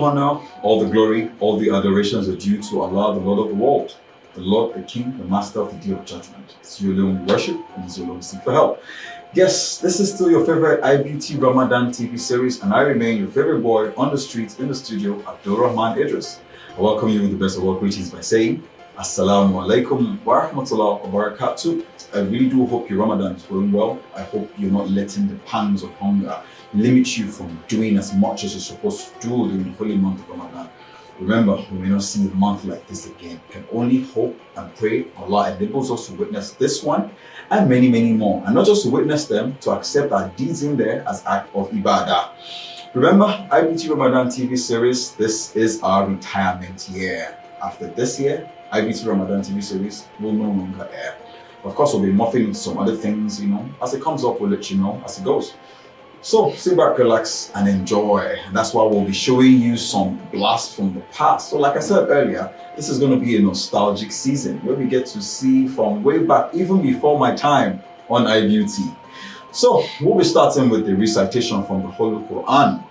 honor, all the glory, all the adorations are due to Allah, the Lord of the world, the Lord, the King, the Master of the Day of Judgment. It's you alone worship and it's you alone seek for help. Yes, this is still your favorite iBeauty Ramadan TV series, and I remain your favorite boy on the streets, in the studio, Abdul Rahman Idris. I welcome you with the best of all greetings by saying, Assalamu alaikum wa rahmatullahi wa barakatuh. I really do hope your Ramadan is going well. I hope you're not letting the pangs of hunger limit you from doing as much as you're supposed to do during the holy month of Ramadan. Remember, we may not see a month like this again. We can only hope and pray Allah enables us to witness this one and many, many more. And not just to witness them, to accept our deeds in there as act of ibadah. Remember, iBeauty Ramadan TV series, this is our retirement year. After this year, iBeauty Ramadan TV series will no longer air. Of course, we'll be morphing into some other things, as it comes up, we'll let you know as it goes. So sit back, relax, and enjoy. That's why we'll be showing you some blasts from the past. So like I said earlier, this is going to be a nostalgic season where we get to see from way back, even before my time on iBeauty. So we'll be starting with the recitation from the Holy Quran.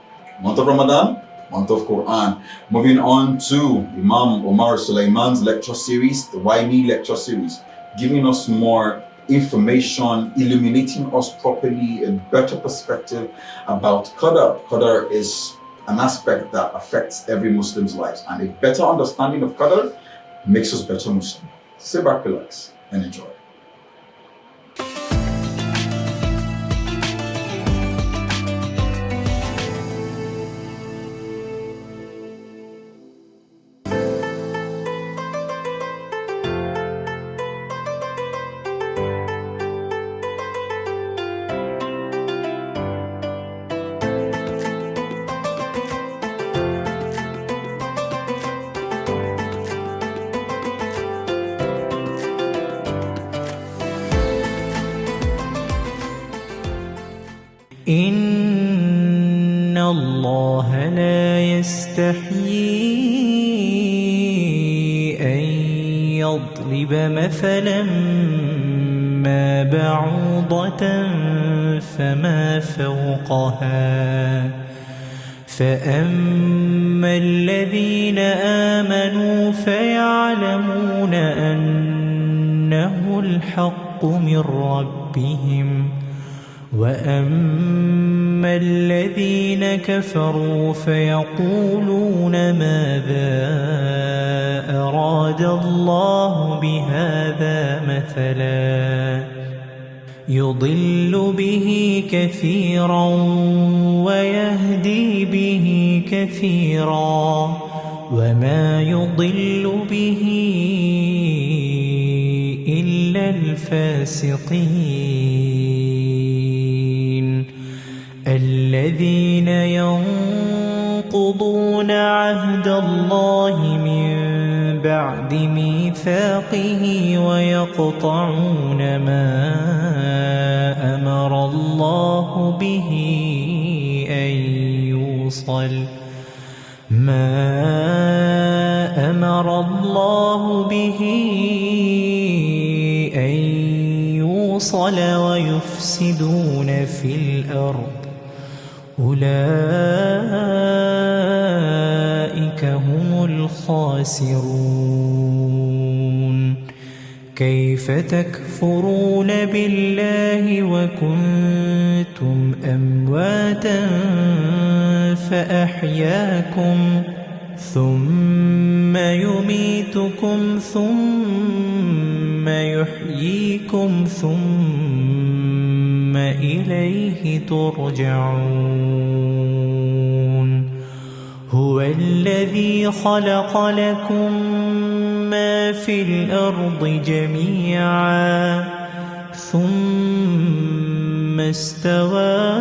Month of Ramadan, month of Quran. Moving on to Imam Omar Sulaiman's lecture series, the Why Me lecture series, giving us more information, illuminating us properly, a better perspective about Qadar. Qadar is an aspect that affects every Muslim's lives, and a better understanding of Qadar makes us better Muslim. Sit back, relax, and enjoy. إن الله لا يستحيي أن يضرب مثلا ما بعوضة فما فوقها فأما الذين آمنوا فيعلمون أنه الحق من ربهم وأما الذين كفروا فيقولون ماذا أراد الله بهذا مثلا يضل به كثيرا ويهدي به كثيرا وما يضل به إلا الفاسقين الذين ينقضون عهد الله من بعد ميثاقه ويقطعون ما أمر الله به أن يوصل ويفسدون في الأرض أولئك هم الخاسرون كيف تكفرون بالله وكنتم أمواتا فأحياكم ثم يميتكم ثم يحييكم ثم إليه ترجعون هو الذي خلق لكم ما في الأرض جميعا ثم استوى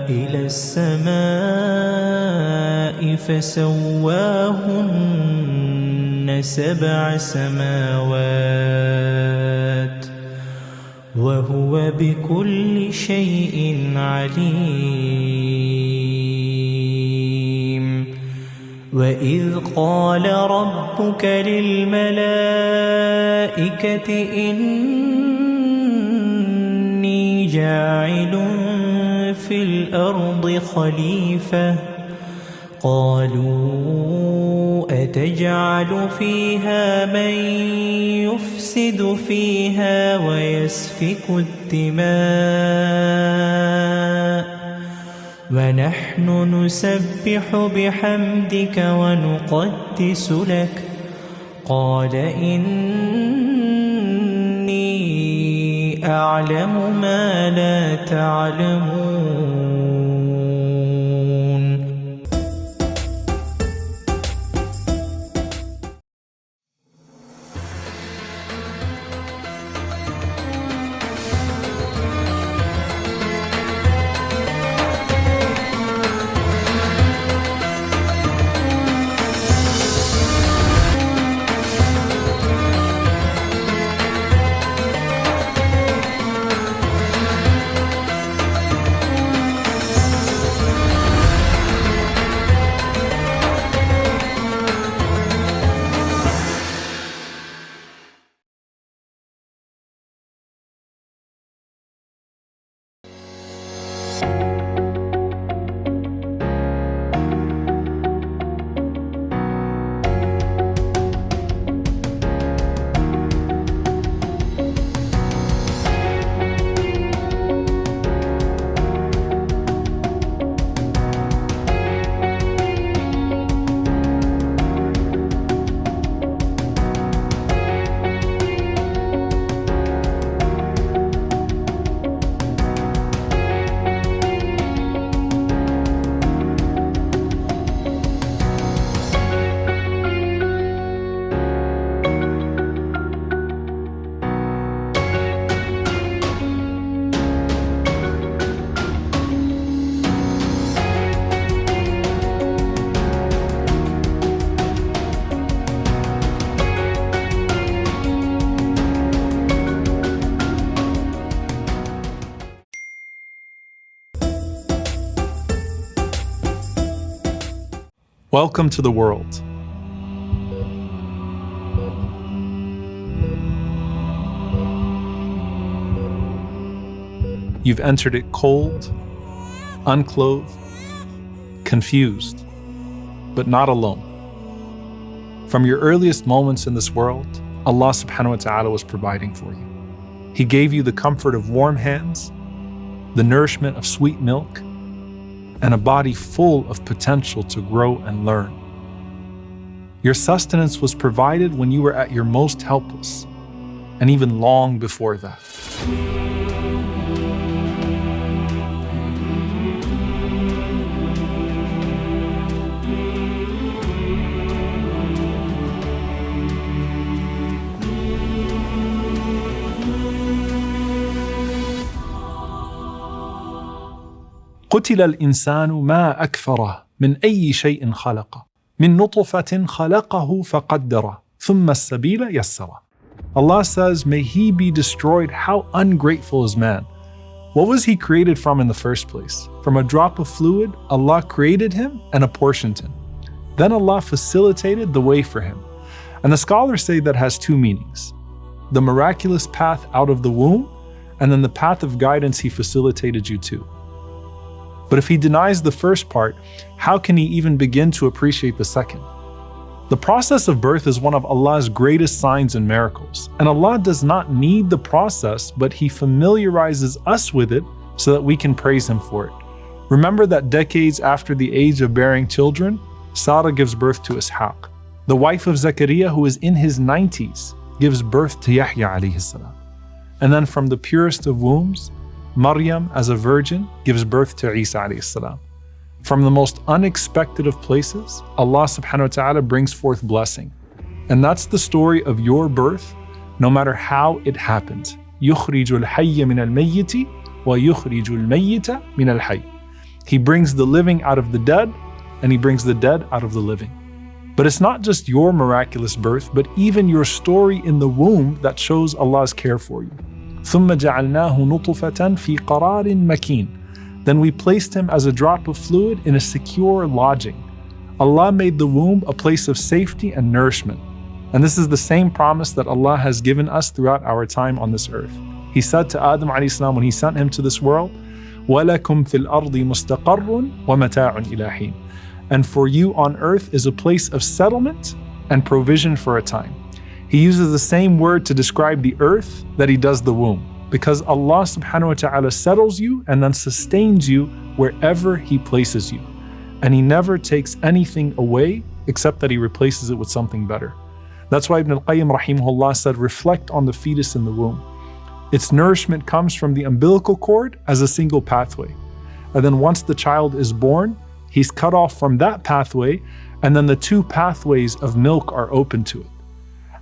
إلى السماء فسواهن 7 سماوات وهو بكل شيء عليم وإذ قال ربك للملائكة إني جاعل في الأرض خليفة قالوا أتجعل فيها من يفسد فيها ويسفك الدماء ونحن نسبح بحمدك ونقدس لك قال إني أعلم ما لا تعلمون. Welcome to the world. You've entered it cold, unclothed, confused, but not alone. From your earliest moments in this world, Allah subhanahu wa ta'ala was providing for you. He gave you the comfort of warm hands, the nourishment of sweet milk, and a body full of potential to grow and learn. Your sustenance was provided when you were at your most helpless, and even long before that. قتل الإنسان ما أكفره من أي شيء خلقه من نطفة خلقه فقدره ثم السبيل يسره. Allah says, may he be destroyed, how ungrateful is man. What was he created from in the first place? From a drop of fluid, Allah created him and apportioned him. Then Allah facilitated the way for him. And the scholars say that has two meanings. The miraculous path out of the womb, and then the path of guidance he facilitated you to. But if he denies the first part, how can he even begin to appreciate the second? The process of birth is one of Allah's greatest signs and miracles, and Allah does not need the process, but He familiarizes us with it so that we can praise Him for it. Remember that decades after the age of bearing children, Sarah gives birth to Ishaq. The wife of Zakaria, who is in his 90s, gives birth to Yahya alayhi salam. And then from the purest of wombs, Maryam, as a virgin, gives birth to Isa alayhi salam. From the most unexpected of places, Allah subhanahu wa ta'ala brings forth blessing. And that's the story of your birth, no matter how it happened. يُخْرِجُ الْحَيَّ مِنَ الْمَيِّتِ وَيُخْرِجُ الْمَيِّتَ مِنَ الْحَيِّ. He brings the living out of the dead, and He brings the dead out of the living. But it's not just your miraculous birth, but even your story in the womb that shows Allah's care for you. ثُمَّ جَعَلْنَاهُ نُطْفَةً فِي قَرَارٍ مَكِينٍ. Then we placed him as a drop of fluid in a secure lodging. Allah made the womb a place of safety and nourishment. And this is the same promise that Allah has given us throughout our time on this earth. He said to Adam alayhi salam when He sent him to this world, وَلَكُمْ فِي الْأَرْضِ مُسْتَقَرٌّ وَمَتَاعٌ إِلَى حِينٍ. and for you on earth is a place of settlement and provision for a time. He uses the same word to describe the earth that he does the womb, because Allah subhanahu wa ta'ala settles you and then sustains you wherever He places you. And He never takes anything away except that He replaces it with something better. That's why Ibn al-Qayyim rahimahullah said, reflect on the fetus in the womb. Its nourishment comes from the umbilical cord as a single pathway. And then once the child is born, he's cut off from that pathway, and then the two pathways of milk are open to it.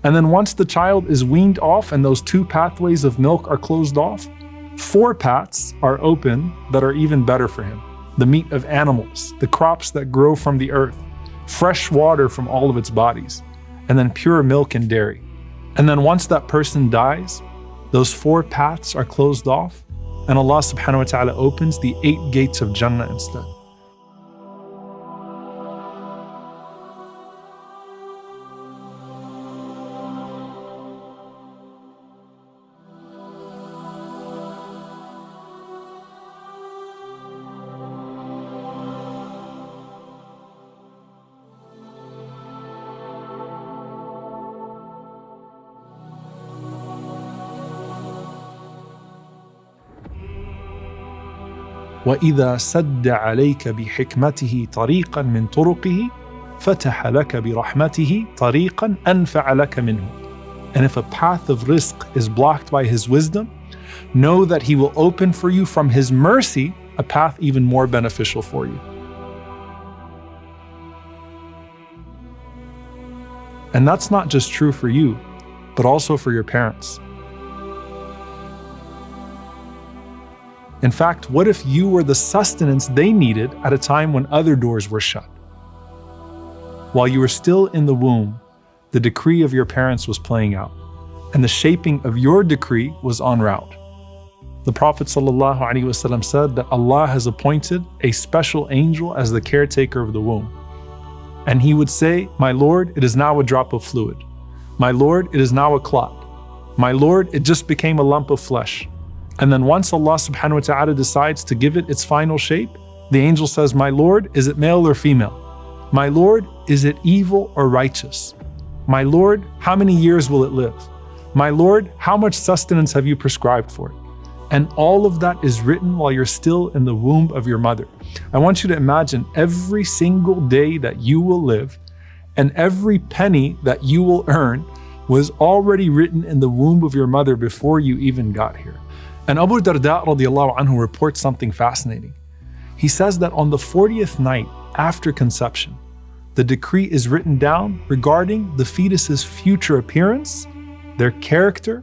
And then once the child is weaned off and those two pathways of milk are closed off, 4 paths are open that are even better for him. The meat of animals, the crops that grow from the earth, fresh water from all of its bodies, and then pure milk and dairy. And then once that person dies, those 4 paths are closed off, and Allah subhanahu wa ta'ala opens the 8 gates of Jannah instead. وَإِذَا سَدَّ عَلَيْكَ بِحِكْمَتِهِ طَرِيقًا مِنْ طُرُقِهِ فَتَحَ لَكَ بِرَحْمَتِهِ طَرِيقًا أَنْفَعَ لَكَ مِنْهُ. And if a path of rizq is blocked by His wisdom, know that He will open for you from His mercy a path even more beneficial for you. And that's not just true for you, but also for your parents. In fact, what if you were the sustenance they needed at a time when other doors were shut? While you were still in the womb, the decree of your parents was playing out, and the shaping of your decree was en route. The Prophet ﷺ said that Allah has appointed a special angel as the caretaker of the womb. And he would say, "My Lord, it is now a drop of fluid. My Lord, it is now a clot. My Lord, it just became a lump of flesh." And then once Allah subhanahu wa ta'ala decides to give it its final shape, the angel says, "My Lord, is it male or female? My Lord, is it evil or righteous? My Lord, how many years will it live? My Lord, how much sustenance have you prescribed for it?" And all of that is written while you're still in the womb of your mother. I want you to imagine every single day that you will live and every penny that you will earn was already written in the womb of your mother before you even got here. And Abu Darda radiallahu anhu reports something fascinating. He says that on the 40th night after conception, the decree is written down regarding the fetus's future appearance, their character,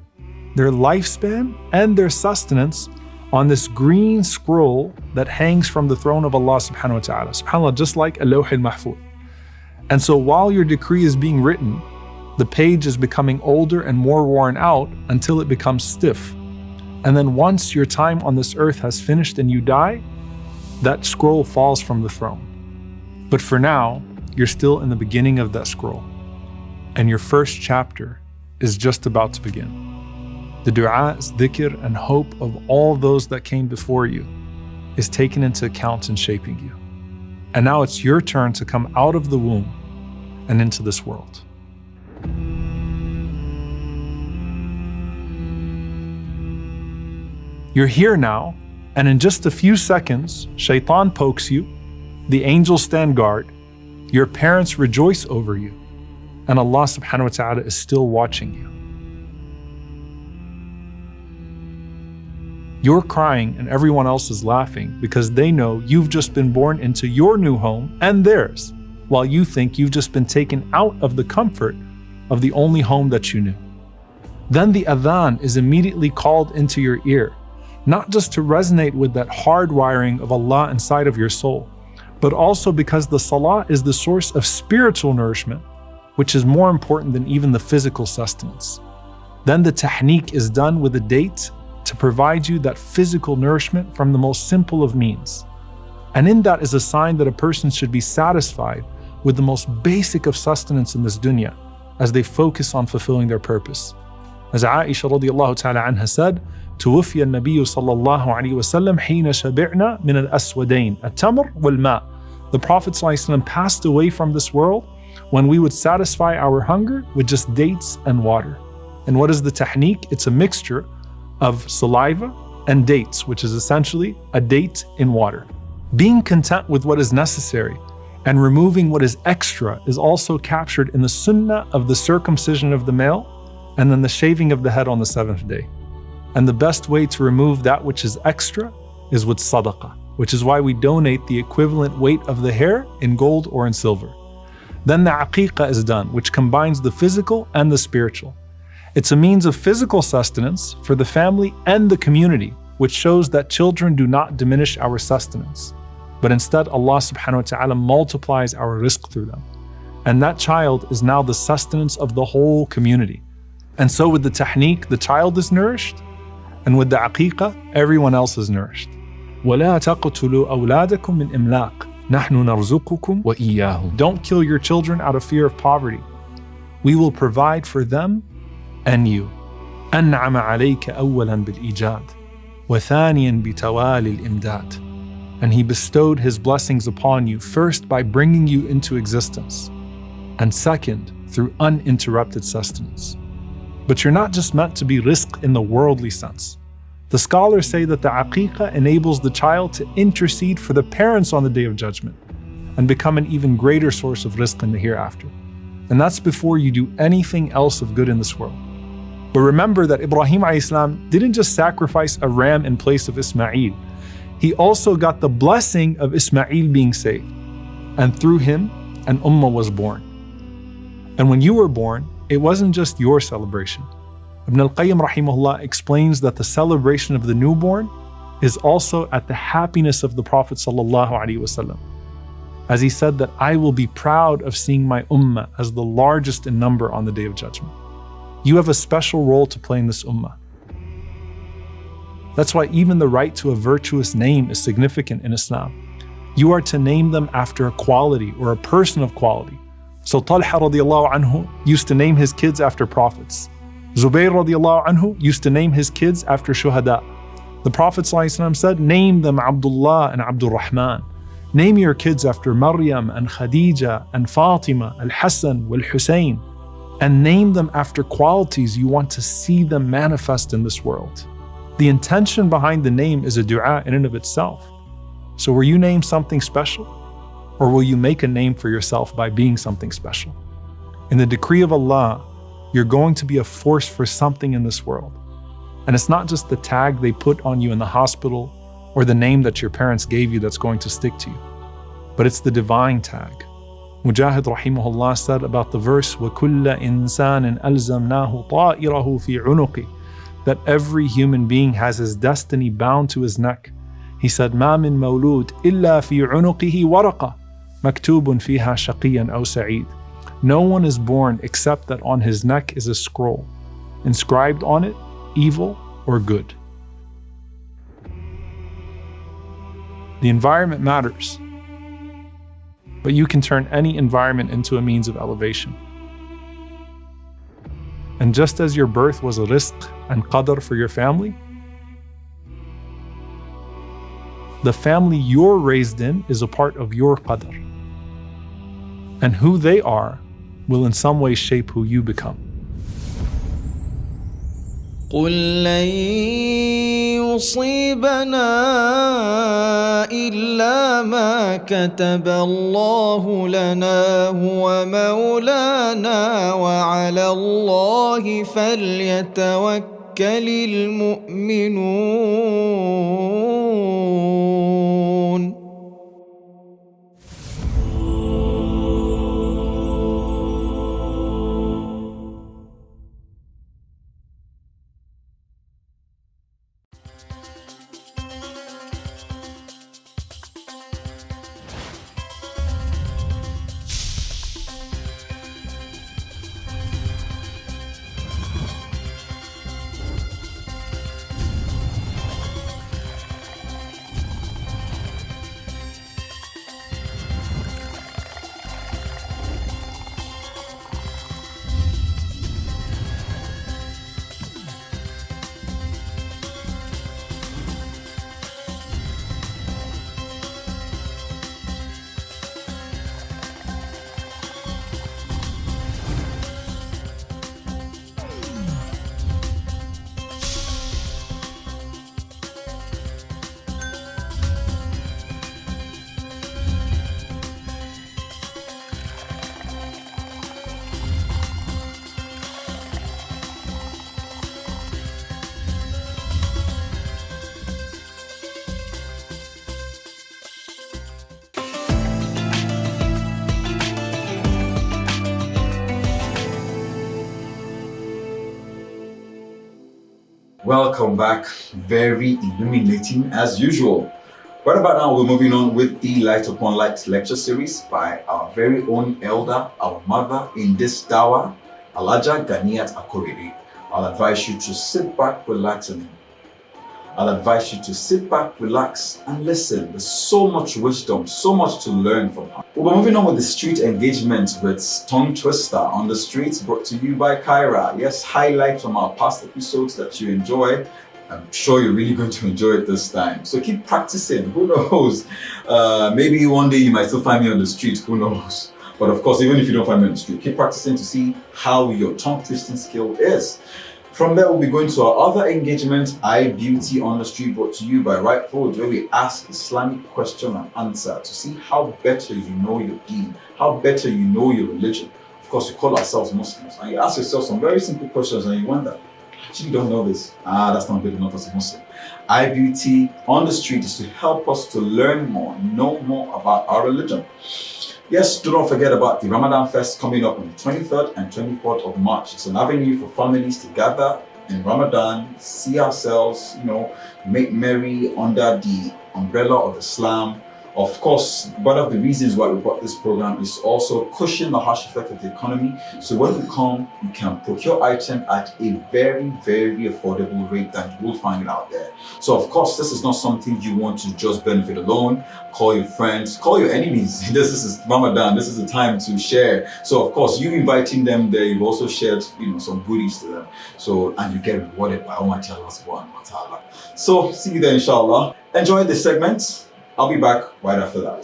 their lifespan, and their sustenance on this green scroll that hangs from the throne of Allah subhanahu wa ta'ala. SubhanAllah, just like a Lawh al-Mahfuz. And so while your decree is being written, the page is becoming older and more worn out until it becomes stiff. And then once your time on this earth has finished and you die, that scroll falls from the throne. But for now, you're still in the beginning of that scroll. And your first chapter is just about to begin. The du'as, dhikr, and hope of all those that came before you is taken into account in shaping you. And now it's your turn to come out of the womb and into this world. You're here now, and in just a few seconds, shaitan pokes you, the angels stand guard, your parents rejoice over you, and Allah subhanahu wa ta'ala is still watching you. You're crying and everyone else is laughing because they know you've just been born into your new home and theirs, while you think you've just been taken out of the comfort of the only home that you knew. Then the adhan is immediately called into your ear, not just to resonate with that hardwiring of Allah inside of your soul, but also because the salah is the source of spiritual nourishment, which is more important than even the physical sustenance. Then the tahniq is done with a date to provide you that physical nourishment from the most simple of means. And in that is a sign that a person should be satisfied with the most basic of sustenance in this dunya as they focus on fulfilling their purpose. As Aisha radiallahu ta'ala anha said, توفي النبي صلى الله عليه وسلم حين شبعنا من الأسودين التمر والماء. The Prophet ﷺ passed away from this world when we would satisfy our hunger with just dates and water. And what is the tahniq? It's a mixture of saliva and dates, which is essentially a date in water. Being content with what is necessary and removing what is extra is also captured in the sunnah of the circumcision of the male and then the shaving of the head on the 7th day. And the best way to remove that which is extra is with sadaqah, which is why we donate the equivalent weight of the hair in gold or in silver. Then the aqiqah is done, which combines the physical and the spiritual. It's a means of physical sustenance for the family and the community, which shows that children do not diminish our sustenance, but instead Allah subhanahu wa ta'ala multiplies our rizq through them. And that child is now the sustenance of the whole community. And so with the tahniq, the child is nourished, and with the aqiqah, everyone else is nourished. وَلَا تَقْتُلُوا أَوْلَادَكُم مِّنْ إِمْلَاقٍ نَحْنُ نَرْزُقُكُمْ وَإِيَّاهُمْ. Don't kill your children out of fear of poverty. We will provide for them and you. أَنْعَمَ عَلَيْكَ أَوَّلًا بِالْإِيجَادِ وَثَانِيًا بِتَوَالِي الْإِمْدَادِ. And He bestowed His blessings upon you, first by bringing you into existence, and second, through uninterrupted sustenance. But you're not just meant to be rizq in the worldly sense. The scholars say that the aqiqah enables the child to intercede for the parents on the Day of Judgment and become an even greater source of rizq in the hereafter. And that's before you do anything else of good in this world. But remember that Ibrahim a.s. didn't just sacrifice a ram in place of Ismail. He also got the blessing of Ismail being saved. And through him, an ummah was born. And when you were born, it wasn't just your celebration. Ibn al-Qayyim rahimahullah explains that the celebration of the newborn is also at the happiness of the Prophet sallallahu alaihi wasallam. As he said that I will be proud of seeing my ummah as the largest in number on the Day of Judgment. You have a special role to play in this ummah. That's why even the right to a virtuous name is significant in Islam. You are to name them after a quality or a person of quality. So Talha radiallahu anhu used to name his kids after prophets. Zubayr radiallahu anhu used to name his kids after shuhada. The Prophet ﷺ said, name them Abdullah and Abdul Rahman. Name your kids after Maryam and Khadija and Fatima, Al-Hassan, Wal-Hussein. And name them after qualities you want to see them manifest in this world. The intention behind the name is a dua in and of itself. So were you named something special? Or will you make a name for yourself by being something special? In the decree of Allah, you're going to be a force for something in this world. And it's not just the tag they put on you in the hospital or the name that your parents gave you that's going to stick to you, but it's the divine tag. Mujahid rahimahullah said about the verse, وَكُلَّ إِنسَانٍ أَلْزَمْنَاهُ طَائِرَهُ فِي عُنُقِهِ, that every human being has his destiny bound to his neck. He said, مَا مِن مَوْلُودٍ إِلَّا فِي عُنُقِهِ وَرَقَةٌ مَكْتُوبٌ فِيهَا شَقِيًّا أَوْ سَعِيدٌ. No one is born except that on his neck is a scroll, inscribed on it, evil or good. The environment matters, but you can turn any environment into a means of elevation. And just as your birth was a rizq and qadr for your family, the family you're raised in is a part of your qadr. And who they are will in some way shape who you become. قل لن يصيبنا إلا ما كتب الله لنا هو مولانا وعلى الله فليتوكل المؤمنون. Welcome back. Very illuminating as usual. Right about now, we're moving on with the Light Upon Light lecture series by our very own elder, our mother in this dawah, Alaja Ganiat Akorede. I'll advise you to sit back, relax, and listen. There's so much wisdom, so much to learn from her. We're moving on with the street engagement with Tongue Twister on the Streets, brought to you by Kyra. Yes, highlights from our past episodes that you enjoy. I'm sure you're really going to enjoy it this time. So keep practicing. Who knows? Maybe one day you might still find me on the street. Who knows? But of course, even if you don't find me on the street, keep practicing to see how your tongue twisting skill is. From there, we'll be going to our other engagement, iBeauty on the Street, brought to you by Right Forward, where we ask Islamic question and answer to see how better you know your deen, how better you know your religion. Of course, we call ourselves Muslims, and you ask yourself some very simple questions and you wonder, I actually don't know this. That's not good enough as a Muslim. iBeauty on the Street is to help us to learn more, know more about our religion. Yes, do not forget about the Ramadan Fest coming up on the 23rd and 24th of March. It's an avenue for families to gather in Ramadan, see ourselves, make merry under the umbrella of Islam. Of course, one of the reasons why we brought this program is also cushion the harsh effect of the economy. So when you come, you can procure items at a very, very affordable rate that you will find it out there. So of course, this is not something you want to just benefit alone. Call your friends, call your enemies. This is Ramadan. This is the time to share. So of course, you inviting them there, you've also shared, some goodies to them. So, and you get rewarded by Almighty Allah subhanahu wa ta'ala. So see you there, inshallah. Enjoy this segment. I'll be back right after that.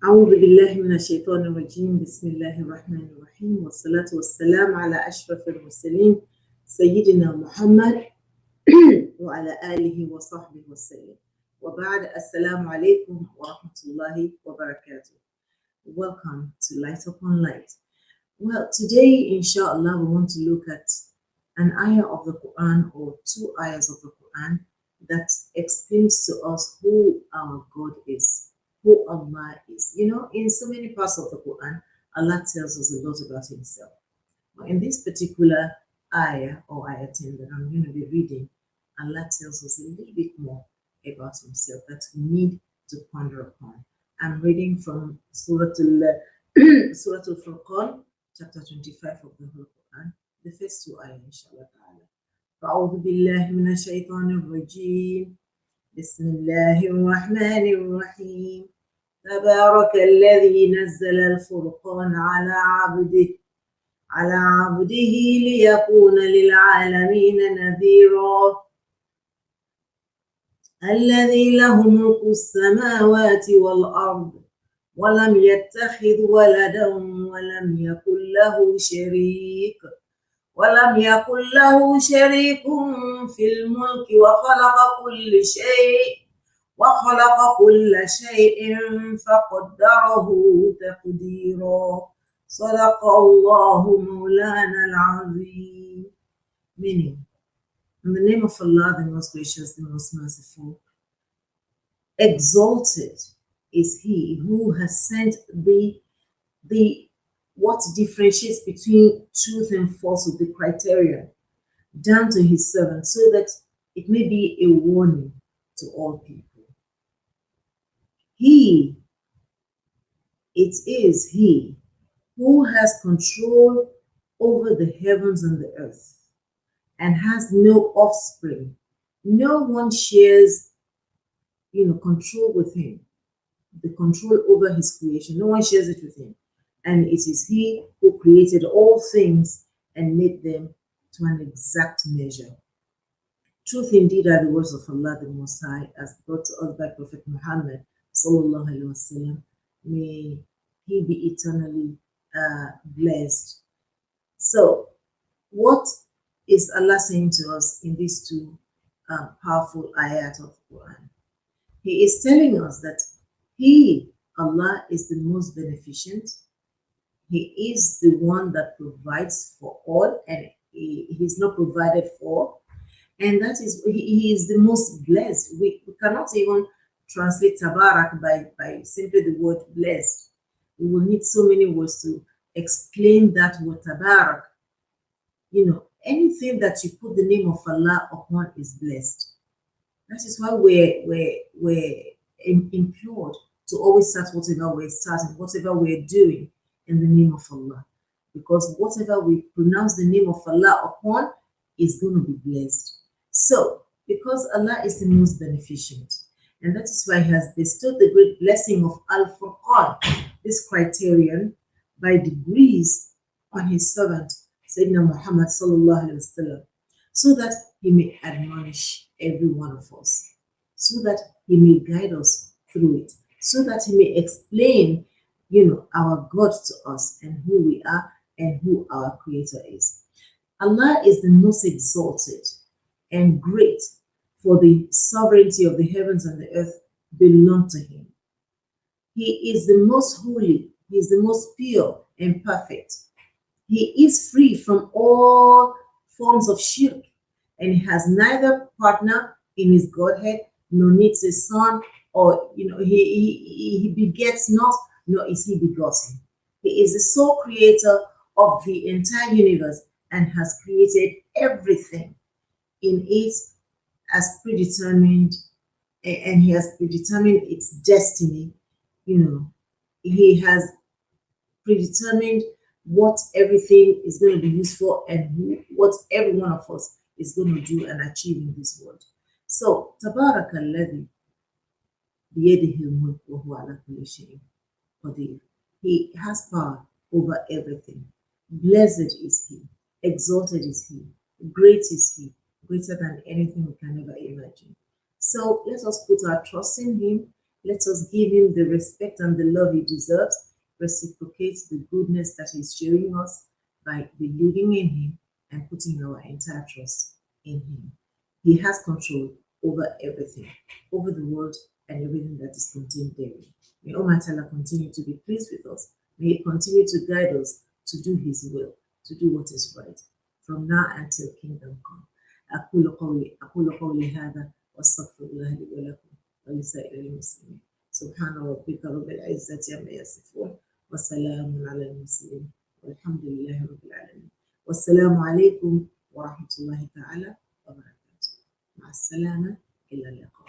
أعوذ بالله من الشيطان الرجيم بسم الله الرحمن الرحيم والصلاة والسلام على أشرف المرسلين سيدنا محمد وعلى آله وصحبه وسلم وبعد السلام عليكم ورحمة الله وبركاته. Welcome to Light Upon Light. Well, today, inshallah, we want to look at an ayah of the Quran or two ayahs of the Quran that explains to us who our God is, who Allah is. In so many parts of the Quran, Allah tells us a lot about Himself. But in this particular ayah or ayah 10 that I'm going to be reading, Allah tells us a little bit more about Himself that we need to ponder upon. I'm reading from Surah Al-Furqan, chapter 25 of the Holy Quran, the first two ayah, inshallah ta'ala. فأعوذ بالله من الشيطان الرجيم بسم الله الرحمن الرحيم تبارك الذي نزل الفرقان على عبده ليكون للعالمين نذيرا الذي له ملك السماوات والأرض ولم يتخذ ولدا ولم يكن له شريك في الملك وخلق كل شيء فقدره تقديرا صدق الله مولانا العظيم. Meaning, in the name of Allah, the most gracious, the most merciful, exalted is He who has sent the what differentiates between truth and false with the criterion down to His servant so that it may be a warning to all people. It is He who has control over the heavens and the earth and has no offspring. No one shares, control with Him. The control over His creation. No one shares it with Him. And it is He who created all things and made them to an exact measure. Truth indeed are the words of Allah the Most High, as brought to us by Prophet Muhammad sallallahu alaihi wasallam. May he be eternally blessed. So, what is Allah saying to us in these two powerful ayat of the Quran? He is telling us that He, Allah, is the most beneficent. He is the one that provides for all, and He is not provided for. And that is, He is the most blessed. We cannot even translate tabarak by simply the word blessed. We will need so many words to explain that word tabarak. Anything that you put the name of Allah upon is blessed. That is why we're implored to always start whatever we're starting, whatever we're doing in the name of Allah. Because whatever we pronounce the name of Allah upon is going to be blessed. So, because Allah is the most beneficent, and that is why He has bestowed the great blessing of Al-Furqan, this criterion, by degrees on His servant, Sayyidina Muhammad sallallahu alaihi wasallam, so that He may admonish every one of us, so that He may guide us through it, so that He may explain, our God to us and who we are and who our Creator is. Allah is the most exalted and great, for the sovereignty of the heavens and the earth belong to Him. He is the most holy, He is the most pure and perfect. He is free from all forms of shirk, and He has neither partner in His Godhead, nor needs a son, or he begets not, nor is He begotten. He is the sole creator of the entire universe and has created everything in it as predetermined, and He has predetermined its destiny. He has predetermined what everything is going to be used for and what every one of us is going to do and achieve in this world. So, Tabarakalladhi biyadihi al-mulk wa huwa ala kulli shay'in qadir. He has power over everything. Blessed is He, exalted is He, great is He, greater than anything we can ever imagine. So let us put our trust in Him. Let us give Him the respect and the love He deserves. Reciprocate the goodness that He's showing us by believing in Him and putting our entire trust in Him. He has control over everything, over the world and everything that is contained therein. May Almighty Allah continue to be pleased with us. May He continue to guide us to do His will, to do what is right, from now until kingdom come. أقول قولي هذا وأستغفر الله لي ولكم ولسائر المسلمين. سبحان ربك رب العزة عما يصفون وسلام على المرسلين والحمد لله رب العالمين. والسلام عليكم ورحمة الله تعالى وبركاته. مع السلامة إلى اللقاء.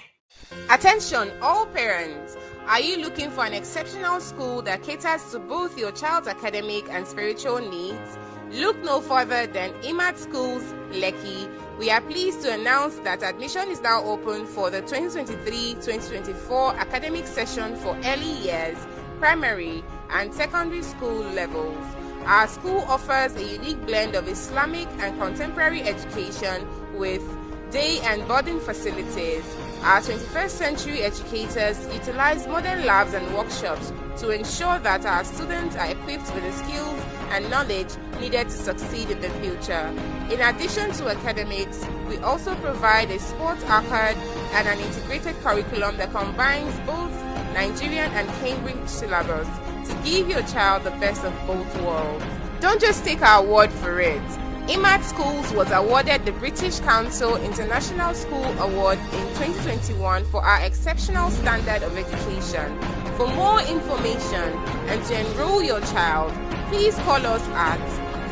Attention, all parents! Are you looking for an exceptional school that caters to both your child's academic and spiritual needs? Look no further than IMAT Schools, Lekki. We are pleased to announce that admission is now open for the 2023-2024 academic session for early years, primary and secondary school levels. Our school offers a unique blend of Islamic and contemporary education with day and boarding facilities. Our 21st century educators utilize modern labs and workshops to ensure that our students are equipped with the skills and knowledge needed to succeed in the future. In addition to academics, we also provide a sports arcade and an integrated curriculum that combines both Nigerian and Cambridge syllabus to give your child the best of both worlds. Don't just take our word for it. IMAT Schools was awarded the British Council International School Award in 2021 for our exceptional standard of education. For more information and to enroll your child, please call us at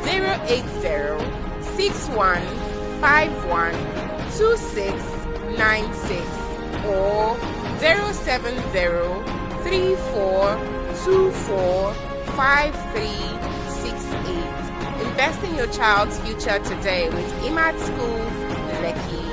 080-6151-2696 or 070-3424-5368. Invest in your child's future today with IMAT Schools, Lekki.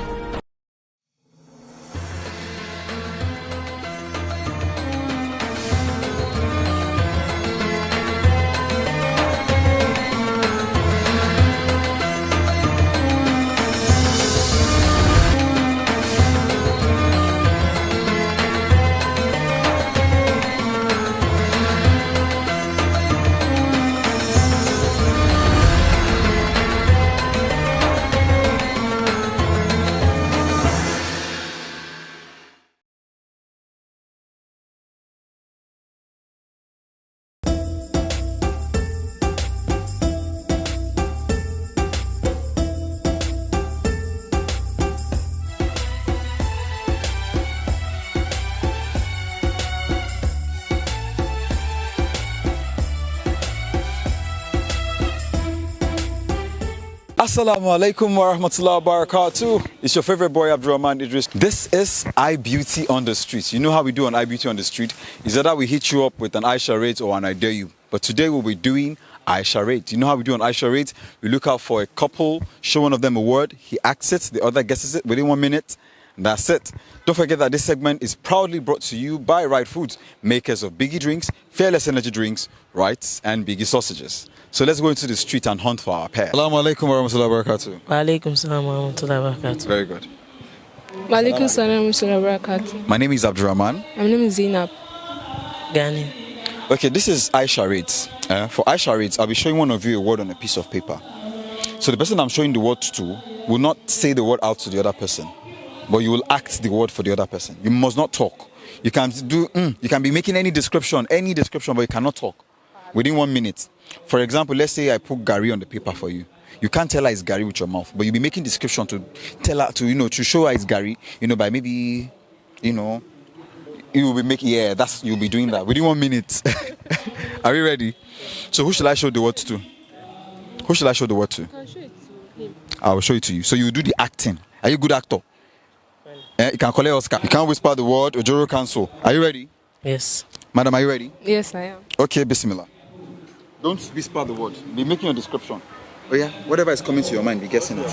Assalamu alaikum wa rahmatullahi wa barakatuh. It's your favorite boy Abdurrahman Idris. This is iBeauty on the street. You know how we do on iBeauty on the street? Is that we hit you up with an I charade or an I dare you. But today we'll be doing I charade. You know how we do on I charade? We look out for a couple, show one of them a word, he acts it, the other guesses it within 1 minute. That's it. Don't forget that this segment is proudly brought to you by Right Foods, makers of Biggie drinks, Fearless energy drinks, Right, and Biggie sausages. So let's go into the street and hunt for our pair. Assalamu alaikum wa rahmatullahi wa barakatuh. Wa alaikum salam wa rahmatullahi wa barakatuh. Very good. Wa alaikum salam wa rahmatullahi wa barakatuh. My name is Abdurrahman. My name is Zainab. Gani. Okay, this is I charades. For I charades, I'll be showing one of you a word on a piece of paper. So the person I'm showing the word to will not say the word out to the other person, but you will act the word for the other person. You must not talk. You can you can be making any description, but you cannot talk within 1 minute. For example, let's say I put Gary on the paper for you. You can't tell her it's Gary with your mouth, but you'll be making description to tell her to show her it's Gary, by maybe, you will be making, you'll be doing that within 1 minute. Are you ready? So who should I show the word to? Who should I show the word to? I can show it to him. I will show it to you. So you do the acting. Are you a good actor? You can collect Oscar. You can't whisper the word, Ojoro cancel. Are you ready? Yes. Madam, are you ready? Yes, I am. Okay, bismillah. Don't whisper the word. Be making your description. Oh yeah, whatever is coming to your mind, be guessing it.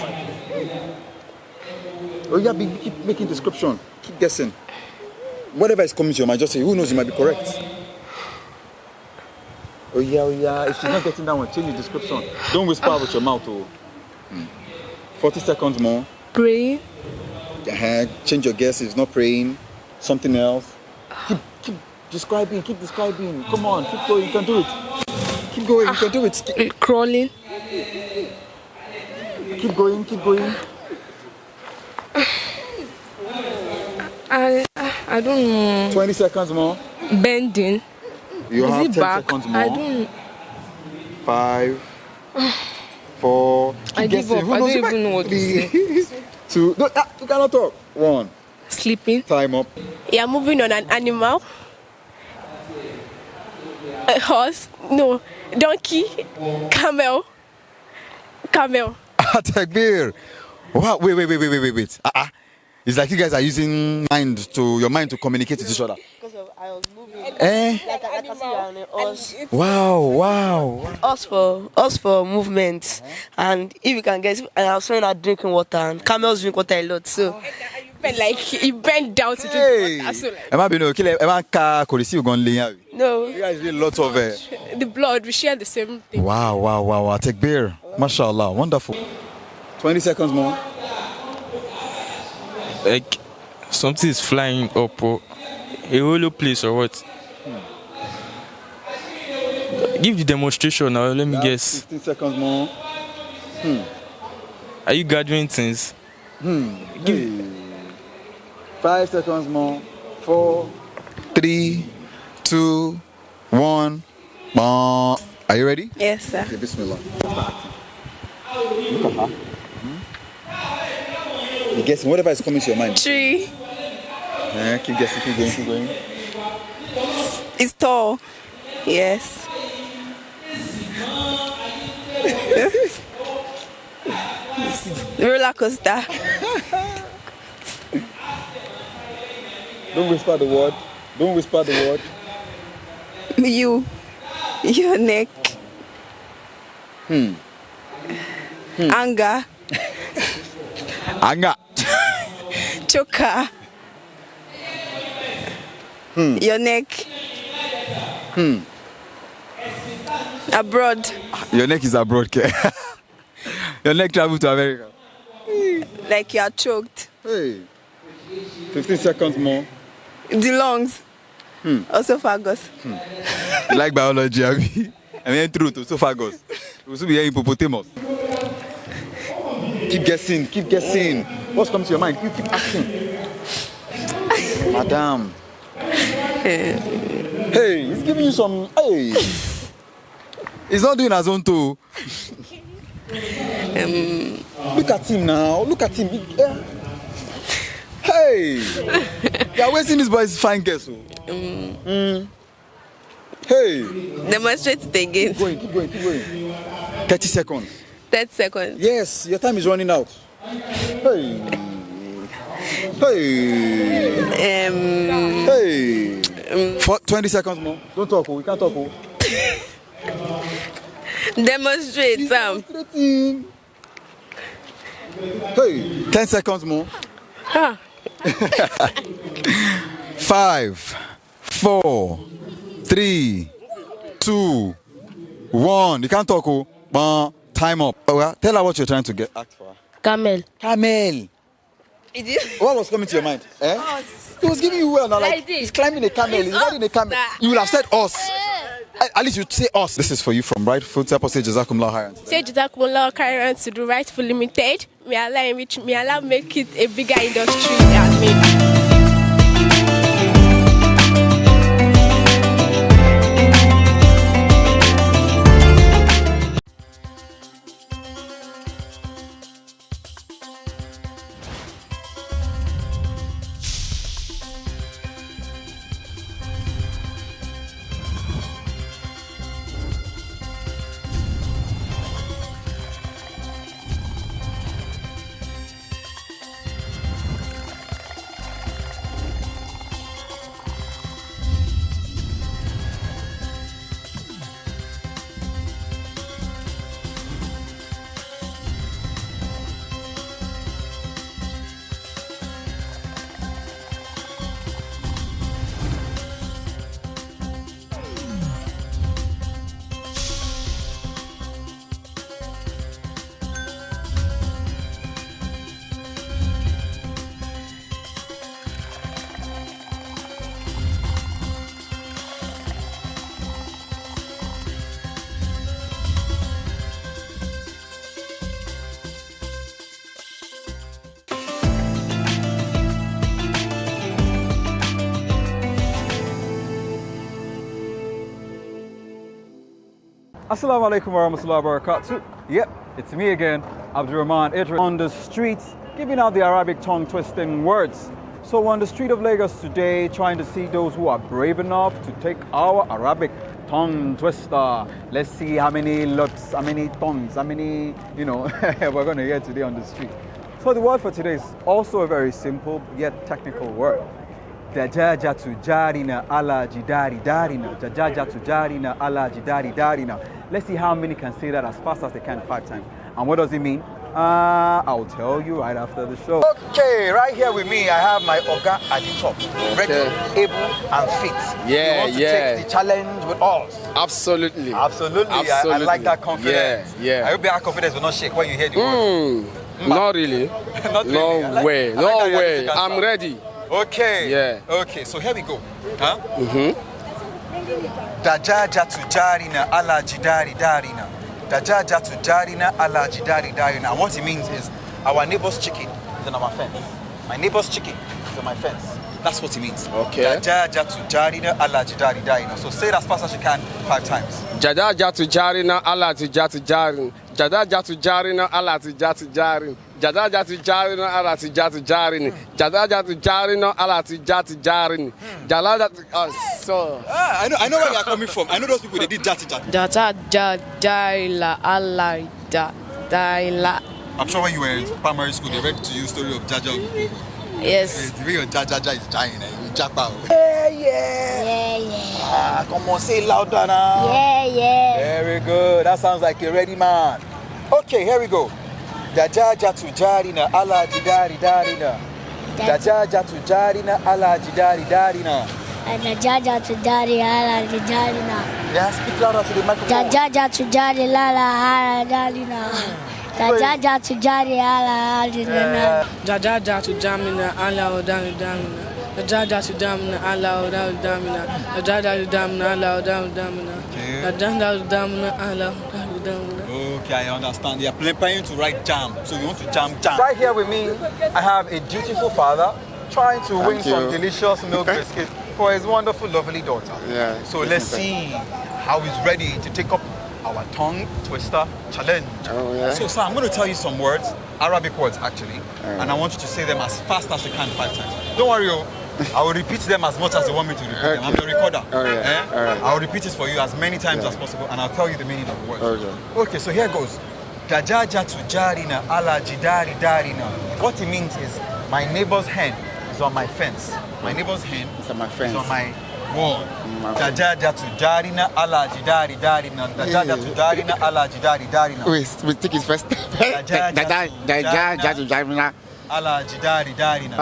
Oh yeah, keep making description. Keep guessing. Whatever is coming to your mind, just say, who knows, you might be correct. Oh yeah. If she's not getting that one, change the description. Don't whisper with your mouth. 40 seconds more. Pray. Change your guess. If it's not praying, something else. Keep describing. Keep describing. Come on, keep going. You can do it. Keep going. You can do it. Crawling. Keep going. Keep going. I don't know. 20 seconds more. Bending. You Is have it 10 back? seconds more. I don't. 5, 4. I give up. I don't even know what to say. 2. No, you cannot talk. 1. Sleeping. Time up. You're moving on an animal. A horse. No. Donkey. Camel. Takbir. Wow. Wait. It's like you guys are using your mind to communicate with each other. Because I was moving. Like I can see you on a horse. Wow. Us for movement. And if you can guess, I was saying that drinking water, and camels drink water a lot. So you bend down to drink water. So no. You guys did lots of The blood. We share the same thing. Wow. Takbir. Mashallah. Wonderful. 20 seconds more. Like something is flying up or a hollow place or what? Give the demonstration now, let me guess. 15 seconds more. Are you gathering things? 5 seconds more. 4, 3, 2, 1. Are you ready? Yes, sir. Okay, bismillah. Look at her. You guessing whatever is coming to your mind. Tree. Keep guessing, keep going. It's tall. Yes. Roller coaster. Don't whisper the word. Your neck. Anger. Choker. Your neck. Abroad. Your neck is abroad, Ke. Your neck traveled to America. Like you are choked. Hey. 15 seconds more. The lungs. Esophagus. You like biology, Abby? I mean, truth, esophagus. We will be here in hippopotamus. Keep guessing. What's coming to your mind? You keep asking. Madam. Hey, he's giving you some. Hey. He's not doing his own too. Look at him now. Hey. You are wasting this boy's fine guess. Hey. Demonstrate it again. Keep going. 30 seconds. 30 seconds. Yes, your time is running out. Hey. Hey. For 20 seconds more. Don't talk, we can't talk. Demonstrate, Sam. Hey, 10 seconds more. 5, 4, 3, 2, 1. You can't talk. Time up. Tell her what you're trying to act for. Camel. Camel. What was coming to your mind? He was giving you well now. Like he's climbing a camel. He's riding a camel. You would have said us. At least you'd say us. This is for you from Right Food. Tell us, say Jazakumullah khairan. Say Jazakumullah khairan to the Right Food Limited. May Allah enrich, may Allah make it a bigger industry than me. Assalamu alaikum wa rahmatullahi wa barakatuh. Yep, it's me again, Abdurrahman Idris, on the streets, giving out the Arabic tongue twisting words. So we're on the street of Lagos today, trying to see those who are brave enough to take our Arabic tongue twister. Let's see how many looks, how many tongues, how many, we're going to hear today on the street. So the word for today is also a very simple yet technical word. Dajajatu jarina ala jidari darina. Dajajatu jarina ala jidari darina. Let's see how many can say that as fast as they can 5 times. And what does it mean? I'll tell you right after the show. Okay, right here with me, I have my Oga at the top. Ready, able, and fit. Yeah, you want to take the challenge with us? Absolutely. Absolutely. I like that confidence. Yeah. I hope your confidence will not shake when you hear the word. Not really. Not really. No way. No way. I'm ready. Okay. Yeah. Okay, so here we go. Dajajatu jarina ala jidari darina. Dajajatu jarina ala jidari darina. And what it means is our neighbor's chicken is on our fence. My neighbor's chicken is on my fence. That's what it means. Okay. Dajajatu jarina ala jidari darina. So say it as fast as you can 5 times. Jadajatu jarina ala tijatu jarin. Jadajatu jarina ala tijatu jarin. Jadajatu jarina ala tijatu jarin. Jadajatu jarina ala tijatu jarin. Jaladatu so. I know where you are coming from. I know those people, they did jati jati. Jaila Allah Jaila. I'm sure when you were in primary school, they read to you story of Jaja. Yes. The way your Jaja is dying, you jump out. Yeah. Come on, say it louder now. Yeah. Very good. That sounds like a ready man. Okay, here we go. Dajaja tu jarina ala jidari darina. Dajaja tu jarina ala jidari darina. Dajaja tu jari ala jidarina. Yeah, speak louder to the microphone. Dajaja tu jari ala darina. Dajaja tu jari ala darina. Jajaja to Jamina Allah Damina. Jajaja to Damina Allah Damina. Jajaja to Damina Allah Damina. Jajaja to Damina Allah Damina. Okay, I understand. They are planning to write jam, so you want to jam. Right here with me, I have a dutiful father trying to win some delicious milk biscuit for his wonderful, lovely daughter. Yeah. So let's see how he's ready to take up our tongue twister challenge. Oh, yeah. So, sir, I'm going to tell you some words, Arabic words actually, and I want you to say them as fast as you can 5 times. Don't worry, I will repeat them as much as you want me to repeat them. I'm the recorder. All right. I'll repeat it for you as many times as possible, and I'll tell you the meaning of the words. Okay, so here goes. Dajaja to jarina ala jidari darina. What it means is my neighbor's hen is on my fence. My neighbor's hen is on my fence. Is on my wall. Dajaja to jarina ala jidari darina. Dajaja to jarina ala jidari darina. We take his first. Dajaja to jarina ala jidari darina.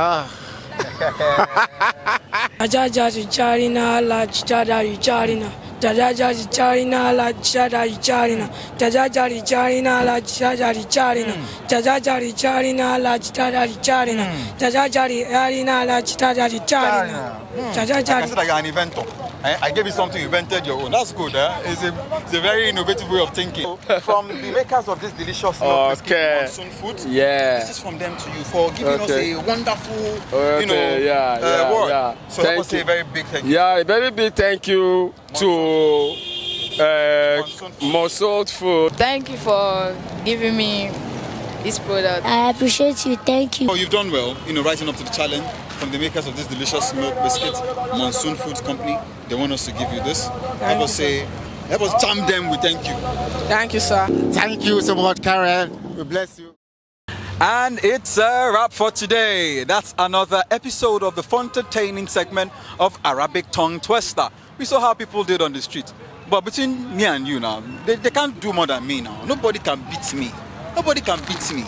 Dajaja to jarina ala jidari jarina. Jajajari charina la jajari charina. Jajajari charina la jajari charina. Jajajari charina la jajari charina. Jajajari charina la jajari charina. Jajajari. I said like an inventor. I gave you something, you invented your own. That's good, eh? It's a very innovative way of thinking. From the makers of this delicious monsoon food, this is from them to you for giving us a wonderful, word. So I must say a very big thank you. Yeah, a very big thank you to Monsoon Food. Thank you for giving me this product. I appreciate you. Thank you. Oh, you've done well, rising up to the challenge. From the makers of this delicious milk biscuit, Monsoon Foods Company, they want us to give you this. Let us charm them with thank you. Thank you, sir. Thank you so much, Karen. We bless you. And it's a wrap for today. That's another episode of the fun-entertaining segment of Arabic Tongue Twister. We saw how people did on the street. But between me and you now, they can't do more than me now. Nobody can beat me. Nobody can beat me.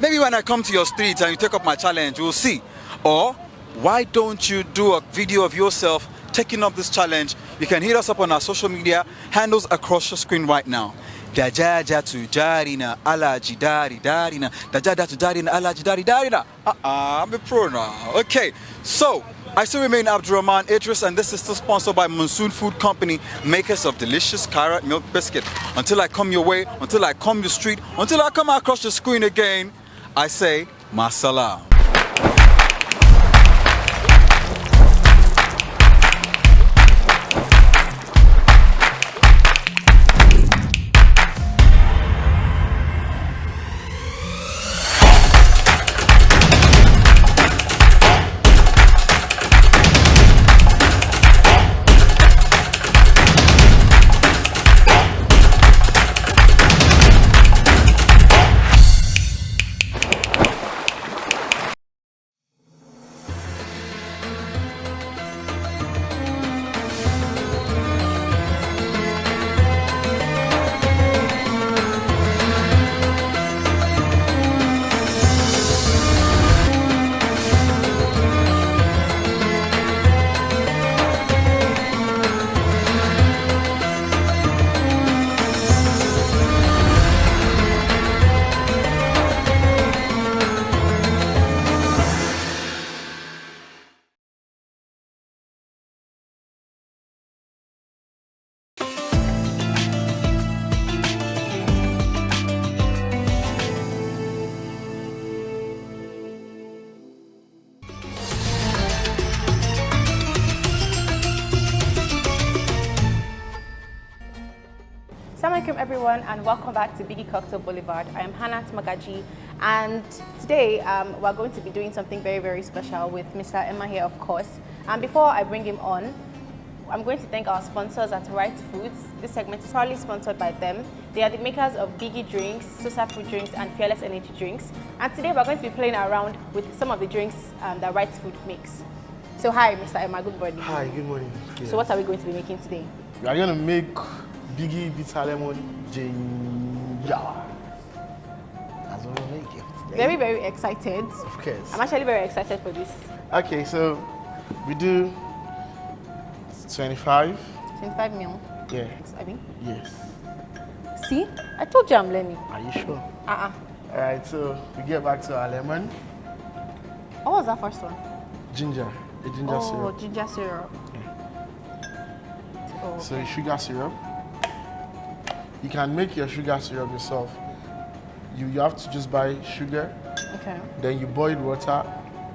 Maybe when I come to your street and you take up my challenge, we'll see. Or why don't you do a video of yourself taking up this challenge? You can hit us up on our social media handles across your screen right now. Dajaja to jarina ala jidari darina. Dajaja to jarina ala jidari darina. I'm a pro now. Okay, so I still remain Abdurrahman Idris, and this is still sponsored by Monsoon Food Company, makers of delicious carrot milk biscuit. Until I come your way, until I come your street, until I come across the screen again, I say, Masalam. Assalamu alaikum everyone, and welcome back to Biggie Cocktail Boulevard. I am Hannah Magaji, and today we're going to be doing something very, very special with Mr. Emma here, of course. And before I bring him on, I'm going to thank our sponsors at Right Foods. This segment is proudly sponsored by them. They are the makers of Biggie drinks, Sosa fruit drinks, and Fearless energy drinks. And today we're going to be playing around with some of the drinks that Right Food makes. So hi, Mr. Emma, good morning. Hi, good morning. So what are we going to be making today? We are going to make Biggie bitter lemon ginger. That's what we're making. Very, very excited. Of course. I'm actually very excited for this. Okay, so we do 25. 25 mil? Yeah. I think? Yes. See? I told you I'm learning. Are you sure? Alright, so we get back to our lemon. What was that first one? Ginger. A ginger syrup. Oh, ginger syrup. Yeah. Oh, okay. So sugar syrup. You can make your sugar syrup yourself. You have to just buy sugar. Okay. Then you boil water.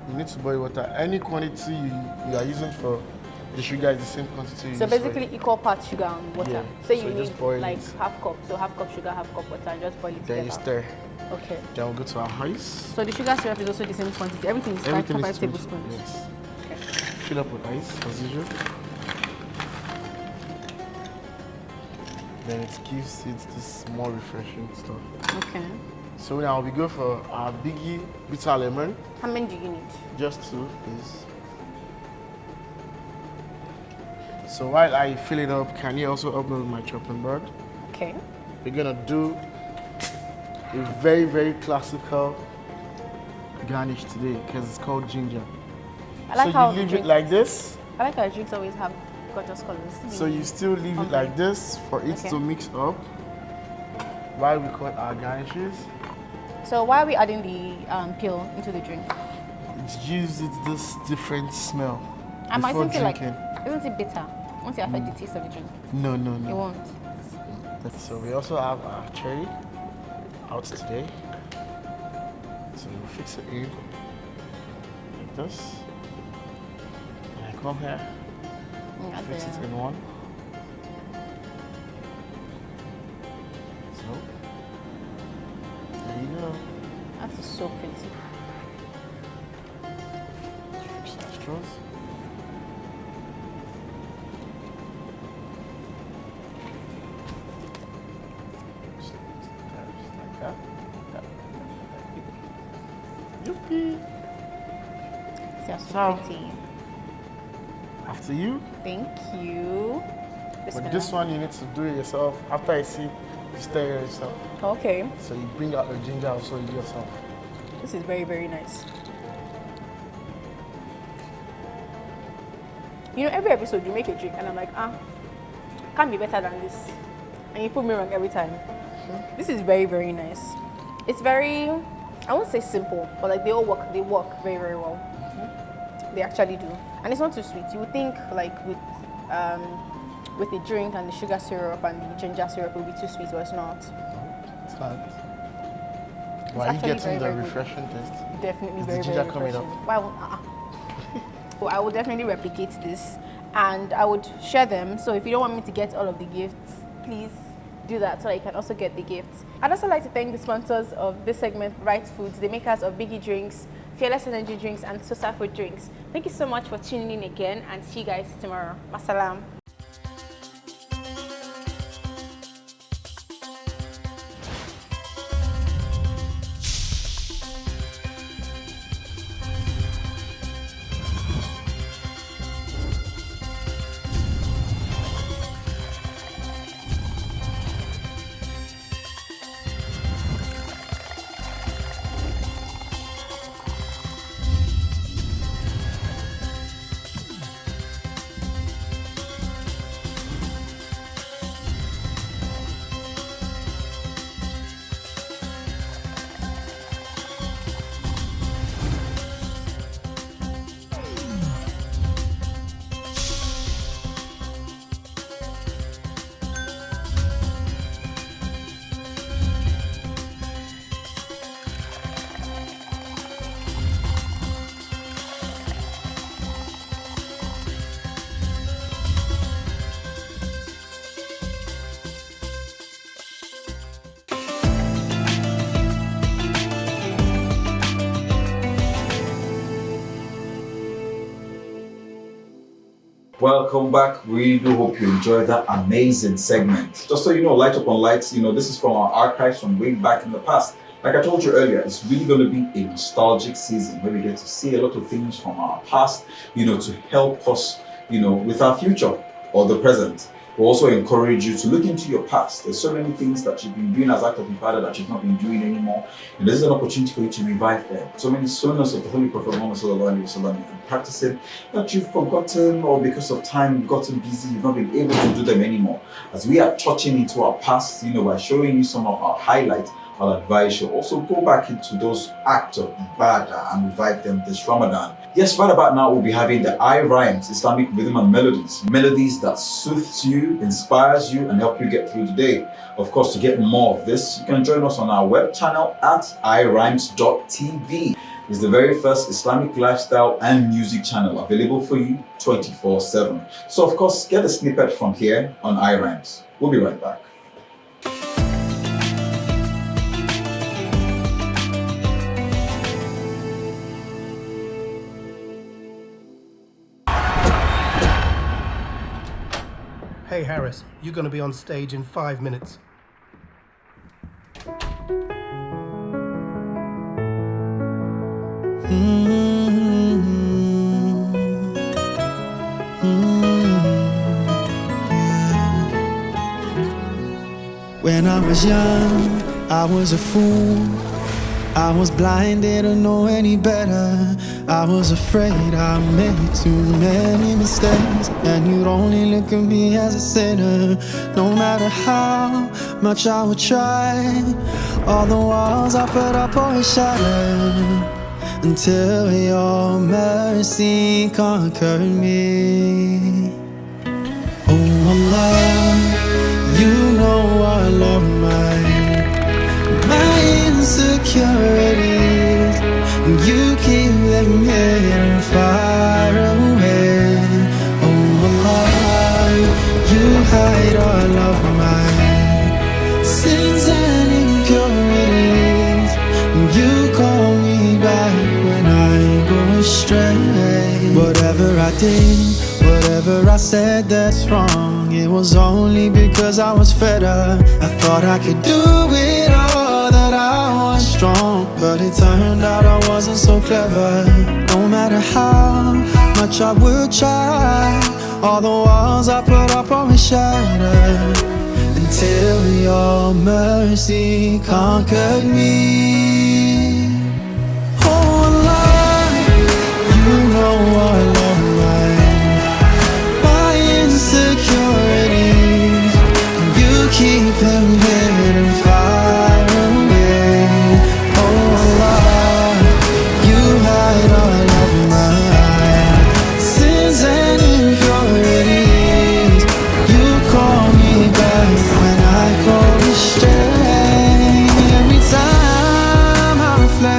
You need to boil water. Any quantity you are using for the sugar is the same quantity. So basically equal parts sugar and water. Yeah. So you need like it. half cup. So half cup sugar, half cup water, and just boil it together. Then you stir. Okay. Then we'll go to our ice. So the sugar syrup is also the same quantity. Everything is 5 tablespoons. Yes. Okay. Fill up with ice as usual. then it gives it this more refreshing stuff. Okay. So now we go for our biggie bitter lemon. How many do you need? Just 2, please. So while I fill it up, can you also help me with my chopping board? Okay. We're gonna do a very, very classical garnish today because it's called ginger. I like so how you leave it like this. I like how drinks always have gorgeous colors. So you still leave it like this for it to mix up while we cut our garnishes. So why are we adding the peel into the drink? It gives it this different smell before Isn't it drinking. Isn't it bitter? Won't it affect the taste of the drink? No. It won't. So we also have our cherry out today. So we'll fix it in like this. And I come here, fix it in one. So there you go. That's so pretty. Fix our straws. Yuppie. So pretty. After you. Thank you. But this one you need to do it yourself. After I see, you stir it yourself. Okay. So you bring out the ginger also you do yourself. This is very, very nice. You know, every episode you make a drink and I'm like, can't be better than this. And you put me wrong every time. This is very, very nice. It's very, I won't say simple, but like they work very, very well. They actually do. And it's not too sweet. You would think like with the drink and the sugar syrup and the ginger syrup it would be too sweet, but it's not. It's not. Why are you getting the refreshing taste? Definitely Is very, the ginger very coming refreshing. up? Why won't So I will definitely replicate this and I would share them. So if you don't want me to get all of the gifts, please do that so that you can also get the gifts. I'd also like to thank the sponsors of this segment, Right Foods, the makers of Biggie Drinks, Fearless Energy Drinks, and Sosa Food Drinks. Thank you so much for tuning in again and see you guys tomorrow. Masalam. Welcome back. We do hope you enjoyed that amazing segment. Just so you know, Light Up on Lights, this is from our archives from way back in the past. Like I told you earlier, it's really going to be a nostalgic season where we get to see a lot of things from our past, to help us, with our future or the present. We also encourage you to look into your past. There's so many things that you've been doing as act of ibadah that you've not been doing anymore. And this is an opportunity for you to revive them. So many sunnahs of the Holy Prophet Muhammad sallallahu alaihi wasallam you've been practicing that you've forgotten, or because of time you've gotten busy, you've not been able to do them anymore. As we are touching into our past, by showing you some of our highlights, I'll advise you also go back into those acts of ibadah and revive them this Ramadan. Yes, right about now we'll be having the iRhymes, Islamic rhythm and melodies. Melodies that soothes you, inspires you, and help you get through the day. Of course, to get more of this, you can join us on our web channel at irhymes.tv. It's the very first Islamic lifestyle and music channel available for you 24/7. So of course, get a snippet from here on iRhymes. We'll be right back. Okay, Harris, you're going to be on stage in 5 minutes. When I was young, I was a fool. I was blind, didn't know any better. I was afraid I made too many mistakes, and you'd only look at me as a sinner. No matter how much I would try, all the walls I put up always shattered, until your mercy conquered me. Oh Allah, you know all of my insecurities, and you keep them hidden far away. Oh Allah, you hide all of my sins and impurities, and you call me back when I go astray. Whatever I did, whatever I said that's wrong, it was only because I was fed up. I thought I could do it all, that I was strong, but it turned out I wasn't so clever. No matter how much I would try, all the walls I put up always shattered, until your mercy conquered me. Oh Allah, you know all of my insecurities, and you keep them hidden far away. Oh Allah, you hide all of my sins and impurities. You call me back when I go astray. Every time I reflect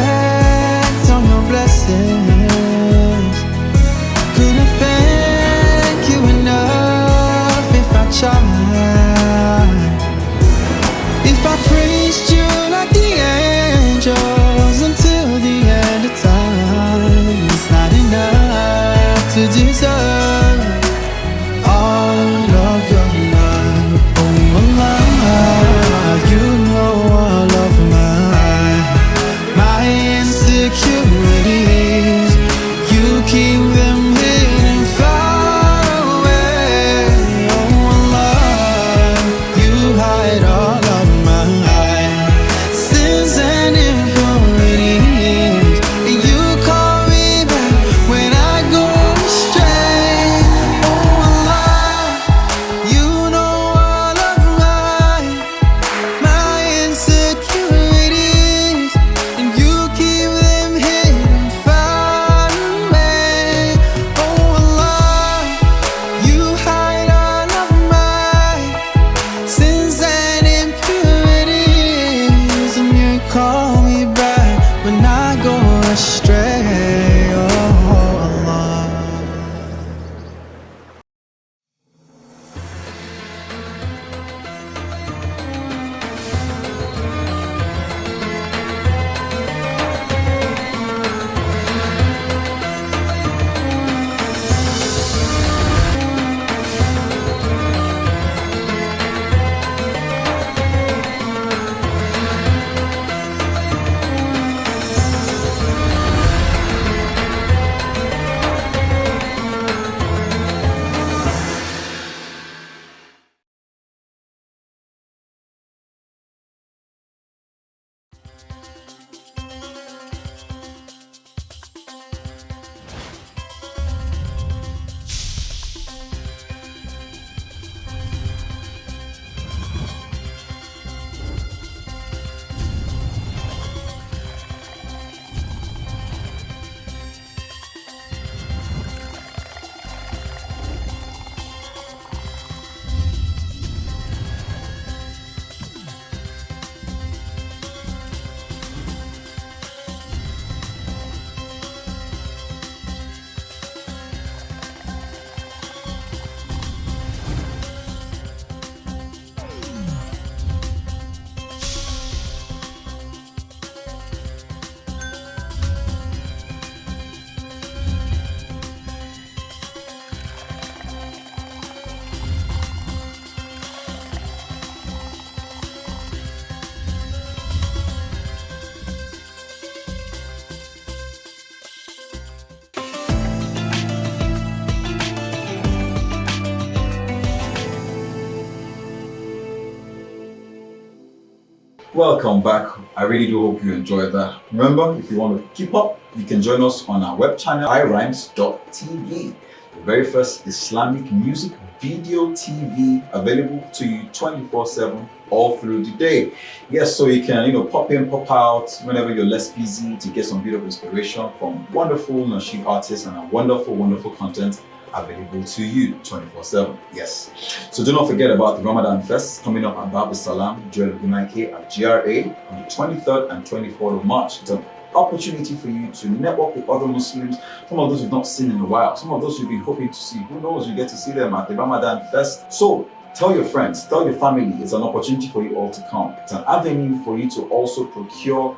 Welcome back. I really do hope you enjoyed that. Remember, if you want to keep up, you can join us on our web channel, irhymes.tv, the very first Islamic music video TV available to you 24/7 all through the day. Yes, so you can, pop in, pop out whenever you're less busy to get some beautiful inspiration from wonderful nasheed artists and a wonderful, wonderful content available to you 24/7. Yes. So do not forget about the Ramadan Fest coming up at Bab Salam, Joel Gunaike at GRA on the 23rd and 24th of March. It's an opportunity for you to network with other Muslims, some of those you've not seen in a while, some of those you've been hoping to see. Who knows, you get to see them at the Ramadan Fest. So tell your friends, tell your family, it's an opportunity for you all to come. It's an avenue for you to also procure,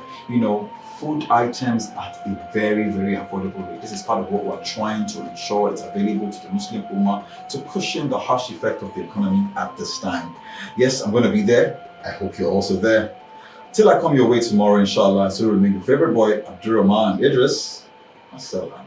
food items at a very, very affordable rate. This is part of what we're trying to ensure it's available to the Muslim Ummah to cushion the harsh effect of the economy at this time. Yes, I'm going to be there. I hope you're also there. Till I come your way tomorrow, inshallah, I still remain your favorite boy, Abdurrahman Idris. Assalam.